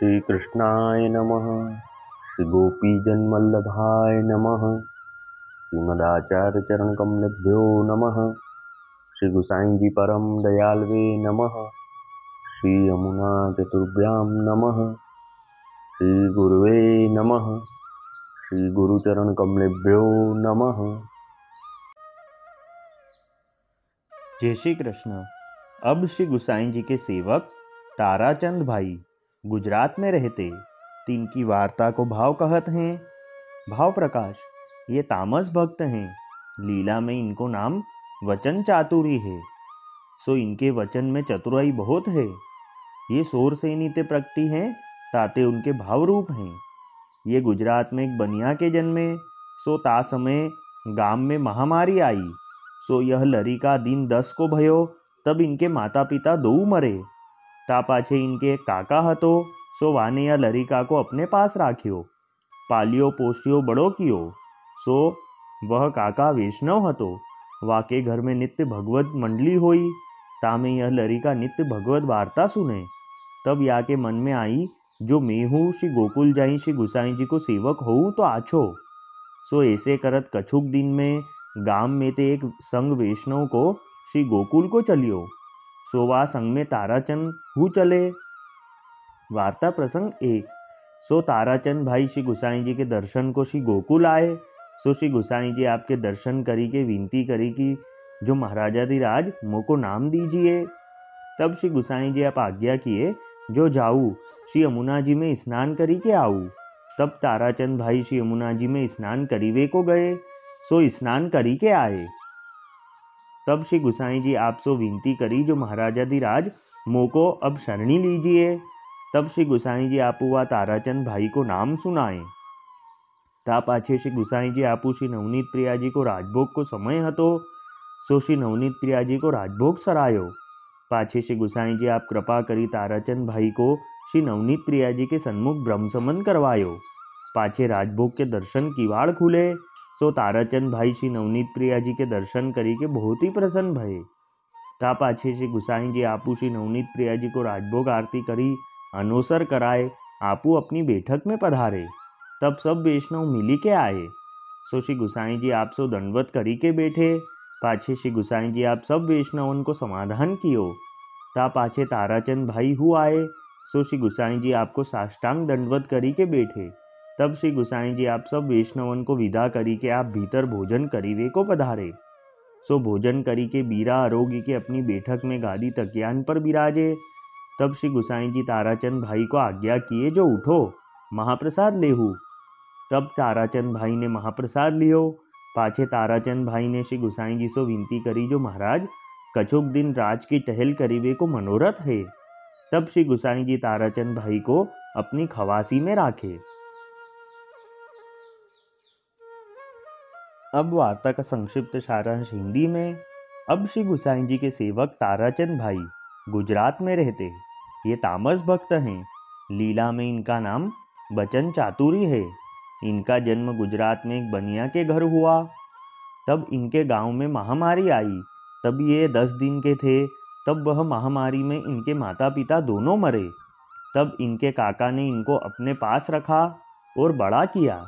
श्री कृष्णाय नमः। श्री गोपीजनवल्लभाय नमः। श्रीमदाचार्य चरण कमलेभ्यो नमः। श्री गुसाई जी परम दयालवे नमः। श्री यमुना चतुर्भ्यां नमः। श्री गुरुवे नमः। श्री गुरुचरण कमलेभ्यो नमः। जय श्री कृष्ण। अब श्री गुसाई जी के सेवक ताराचंद भाई गुजरात में रहते, तीन की वार्ता को भाव कहत हैं। भाव प्रकाश, ये तामस भक्त हैं। लीला में इनको नाम वचन चातुरी है। सो इनके वचन में चतुराई बहुत है। ये शोर से नीते प्रकटी हैं, ताते उनके भाव रूप हैं। ये गुजरात में एक बनिया के जन्मे। सो ता समय गांव में महामारी आई। सो यह लरिका दिन 10 को भयो, तब इनके माता पिता दो मरे। ता पाछे इनके एक काका हतो। सो वाने या लरिका को अपने पास राख्यो, पालियो पोस्यो बड़ो कियो। सो वह काका वैष्णव हतो। वाके घर में नित्य भगवत मंडली होई। तामे यह लरिका नित्य भगवत वार्ता सुने। तब या के मन में आई, जो मैं हूँ श्री गोकुल जाई श्री गुसाई जी को सेवक होऊँ तो आछो। सो ऐसे करत कछुक दिन में गांव में ते एक संग वैष्णव को श्री गोकुल को चलियो। सो वा संग में ताराचंद हु चले। वार्ता प्रसंग 1। सो ताराचंद भाई श्री गुसाई जी के दर्शन को श्री गोकुल आए। सो श्री गुसाई जी आपके दर्शन करी के विनती करी कि जो महाराजाधिराज मोको नाम दीजिए। तब श्री गुसाई जी आप आज्ञा किए, जो जाऊ श्री यमुना जी में स्नान करी के आऊ। तब ताराचंद भाई श्री यमुना जी में स्नान करीवे को गए। सो स्नान करी के आए। तब श्री गुसाई जी आप सो विनती करी, जो महाराजाधिराज मोको अब शरणी लीजिए। तब श्री गुसाई जी आपू वा ताराचंद भाई को नाम सुनाए। ता पाछे श्री गुसाई जी आपू श्री नवनीत प्रिया जी को राजभोग को समय हतो। सो श्री नवनीत प्रिया जी को राजभोग सरायो। पाछे श्री गुसाई जी आप कृपा करी ताराचंद भाई को श्री नवनीत प्रिया जी के सन्मुख ब्रह्मसमन करवायो। पाछे राजभोग के दर्शन किवाड़ खुले। सो ताराचंद भाई श्री नवनीत प्रिया जी के दर्शन करी के बहुत ही प्रसन्न भये। ता पाछे श्री गुसाई जी आपू श्री नवनीत प्रिया जी को राजभोग आरती करी अनोसर कराए आपू अपनी बैठक में पधारे। तब सब वैष्णव मिली के आए। सो श्री गुसाई जी आप सो दंडवत करी के बैठे। पाछे श्री गुसाई जी आप सब वैष्णवन को समाधान कियो। ता पाछे ताराचंद भाई हु आए। सो श्री गुसाई जी आपको साष्टांग दंडवत करी के बैठे। तब श्री गुसाई जी आप सब वैष्णवन को विदा करी के आप भीतर भोजन करीवे को पधारे। सो भोजन करी के बीरा आरोगी के अपनी बैठक में गादी तकियान पर बिराजे। तब श्री गुसाई जी ताराचंद भाई को आज्ञा किए, जो उठो महाप्रसाद लेहू। तब ताराचंद भाई ने महाप्रसाद लियो। पाछे ताराचंद भाई ने श्री गुसाई जी से विनती करी, जो महाराज कछुक दिन राज की टहल करीवे को मनोरथ है। तब श्री गुसाई जी ताराचंद भाई को अपनी खवासी में राखे। अब वार्ता का संक्षिप्त सारांश हिंदी में। अब श्री गुसाई जी के सेवक ताराचंद भाई गुजरात में रहते। ये तामस भक्त हैं। लीला में इनका नाम बचन चातुरी है। इनका जन्म गुजरात में एक बनिया के घर हुआ। तब इनके गांव में महामारी आई। तब ये 10 दिन के थे। तब वह महामारी में इनके माता पिता दोनों मरे। तब इनके काका ने इनको अपने पास रखा और बड़ा किया।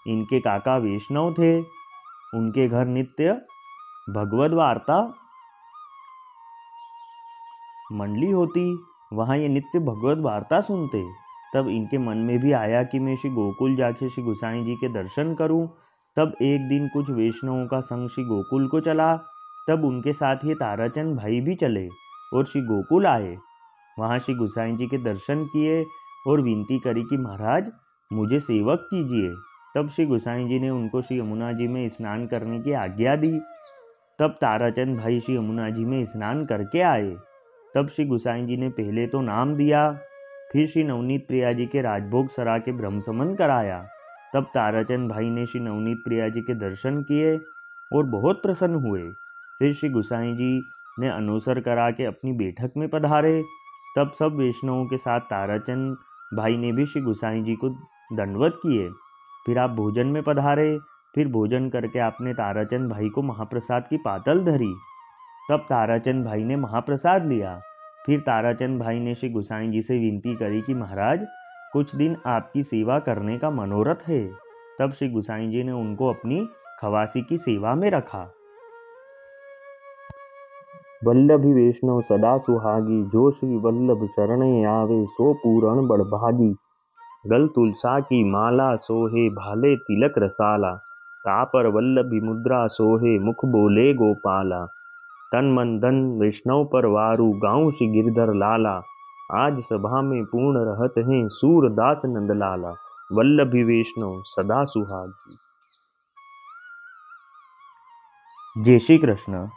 इनके काका वैष्णव थे। उनके घर नित्य भगवद वार्ता मंडली होती। वहाँ ये नित्य भगवद वार्ता सुनते। तब इनके मन में भी आया कि मैं श्री गोकुल जाके श्री गुसाई जी के दर्शन करूं। तब एक दिन कुछ वैष्णवों का संग श्री गोकुल को चला। तब उनके साथ ये ताराचंद भाई भी चले और श्री गोकुल आए। वहाँ श्री गुसाई जी के दर्शन किए और विनती करी कि महाराज मुझे सेवक कीजिए। तब श्री गुसाई जी ने उनको श्री यमुना जी में स्नान करने की आज्ञा दी। तब ताराचंद भाई श्री यमुना जी में स्नान करके आए। तब श्री गुसाई जी ने पहले तो नाम दिया, फिर श्री नवनीत प्रिया जी के राजभोग सरा के ब्रह्मसमन कराया। तब ताराचंद भाई ने श्री नवनीत प्रिया जी के दर्शन किए और बहुत प्रसन्न हुए। फिर श्री गुसाई जी ने अनुसर करा के अपनी बैठक में पधारे। तब सब वैष्णवों के साथ ताराचंद भाई ने भी श्री गुसाई जी को दंडवत किए। फिर आप भोजन में पधारे। फिर भोजन करके आपने ताराचंद भाई को महाप्रसाद की पातल धरी। तब ताराचंद भाई ने महाप्रसाद लिया। फिर ताराचंद भाई ने श्री गुसाई जी से विनती करी कि महाराज कुछ दिन आपकी सेवा करने का मनोरथ है। तब श्री गुसाई जी ने उनको अपनी खवासी की सेवा में रखा। वल्लभी वैष्णव सदा सुहागी, जो श्री वल्लभ शरणे आवे सो पूरण बड़भागी। गल तुलसा की माला सोहे, भाले तिलक रसाला। तापर वल्लभी मुद्रा सोहे, मुख बोले गोपाला। तन मन धन वैष्णव पर वारू, गाँव श्री गिरधर लाला। आज सभा में पूर्ण रहत हैं, सूरदास नंदलाला। वल्लभी वैष्णव सदा सुहागी। जय श्री कृष्ण।